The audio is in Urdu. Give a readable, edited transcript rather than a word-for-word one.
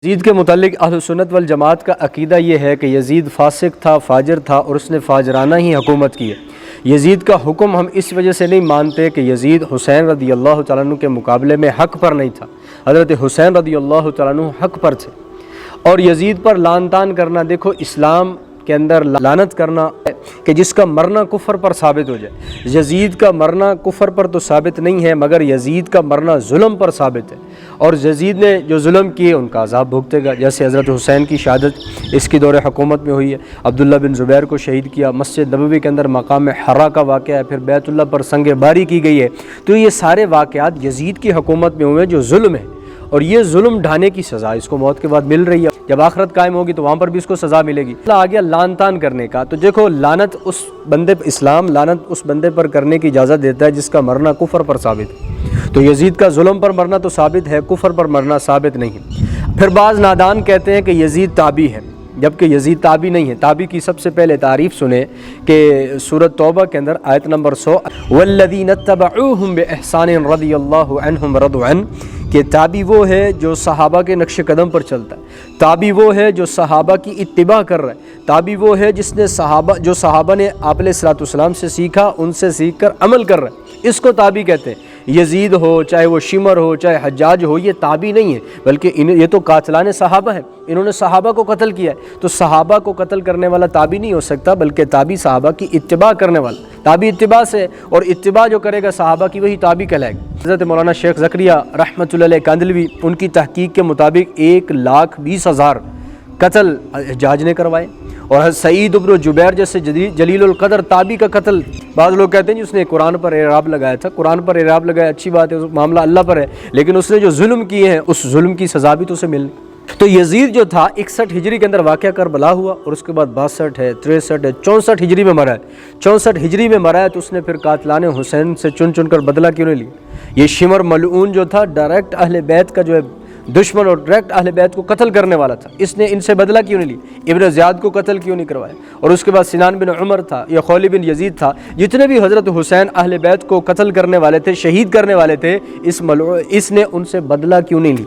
یزید کے متعلق اہل سنت والجماعت کا عقیدہ یہ ہے کہ یزید فاسق تھا، فاجر تھا اور اس نے فاجرانہ ہی حکومت کی ہے۔ یزید کا حکم ہم اس وجہ سے نہیں مانتے کہ یزید حسین رضی اللہ تعالیٰ عنہ کے مقابلے میں حق پر نہیں تھا۔ حضرت حسین رضی اللہ تعالیٰ عنہ حق پر تھے، اور یزید پر لعن طعن کرنا، دیکھو اسلام کے اندر لعنت کرنا کہ جس کا مرنا کفر پر ثابت ہو جائے۔ یزید کا مرنا کفر پر تو ثابت نہیں ہے، مگر یزید کا مرنا ظلم پر ثابت ہے، اور یزید نے جو ظلم کیے ان کا عذاب بھگتے گا۔ جیسے حضرت حسین کی شہادت اس کی دور حکومت میں ہوئی ہے، عبداللہ بن زبیر کو شہید کیا، مسجد نبوی کے اندر مقام حرا کا واقعہ ہے، پھر بیت اللہ پر سنگ باری کی گئی ہے۔ تو یہ سارے واقعات یزید کی حکومت میں ہوئے جو ظلم ہے، اور یہ ظلم ڈھانے کی سزا اس کو موت کے بعد مل رہی ہے۔ جب آخرت قائم ہوگی تو وہاں پر بھی اس کو سزا ملے گی۔ اللہ آگیا لعن طعن کرنے کا، تو دیکھو لعنت اس بندے پر، اسلام لعنت اس بندے پر کرنے کی اجازت دیتا ہے جس کا مرنا کفر پر ثابت ہے۔ تو یزید کا ظلم پر مرنا تو ثابت ہے، کفر پر مرنا ثابت نہیں ہے۔ پھر بعض نادان کہتے ہیں کہ یزید تابعی ہے، جبکہ یزید تابعی نہیں ہے۔ تابعی کی سب سے پہلے تعریف سنیں کہ سورۃ توبہ کے اندر آیت نمبر 100 والذین اتبعوہم بإحسان رضی اللہ عنہم ورضوا عنہ، کہ تابعی وہ ہے جو صحابہ کے نقش قدم پر چلتا ہے، تابعی وہ ہے جو صحابہ کی اتباع کر رہا ہے، تابعی وہ ہے جس نے صحابہ نے آپ علیہ الصلوۃ والسلام سے سیکھا، ان سے سیکھ کر عمل کر رہا ہے، اس کو تابعی کہتے ہیں۔ یزید ہو، چاہے وہ شمر ہو، چاہے حجاج ہو، یہ تابعی نہیں ہے، بلکہ یہ تو قاتلان صحابہ ہیں، انہوں نے صحابہ کو قتل کیا ہے۔ تو صحابہ کو قتل کرنے والا تابعی نہیں ہو سکتا، بلکہ تابعی صحابہ کی اتباع کرنے والا، تابعی اتباع سے، اور اتباع جو کرے گا صحابہ کی وہی تابعی کہلائے گا۔ حضرت مولانا شیخ زکریا رحمۃ اللہ علیہ کاندھلوی، ان کی تحقیق کے مطابق 1,20,000 قتل حجاج نے کروائے، اور سعید بن جبیر جیسے جلیل القدر تابعی کا قتل، بعض لوگ کہتے ہیں جی اس نے قرآن پر اعراب لگایا تھا، قرآن پر اعراب لگایا اچھی بات ہے، معاملہ اللہ پر ہے، لیکن اس نے جو ظلم کیے ہیں اس ظلم کی سزا بھی تو اسے ملنی۔ تو یزید جو تھا 61 ہجری کے اندر واقعہ کربلا ہوا، اور اس کے بعد 62 ہے، 63 ہے، 64 ہجری میں مرا ہے۔ 64 ہجری میں مرا ہے تو اس نے پھر قاتلان حسین سے چن چن کر بدلہ کیوں نہیں لیا؟ یہ شمر ملعون جو تھا ڈائریکٹ اہل بیت کا جو ہے دشمن، اور ڈائریکٹ اہل بیت کو قتل کرنے والا تھا، اس نے ان سے بدلہ کیوں نہیں لی؟ ابن زیاد کو قتل کیوں نہیں کروایا؟ اور اس کے بعد سنان بن عمر تھا، یا خولی بن یزید تھا، جتنے بھی حضرت حسین اہل بیت کو قتل کرنے والے تھے، شہید کرنے والے تھے، اس نے ان سے بدلہ کیوں نہیں لی؟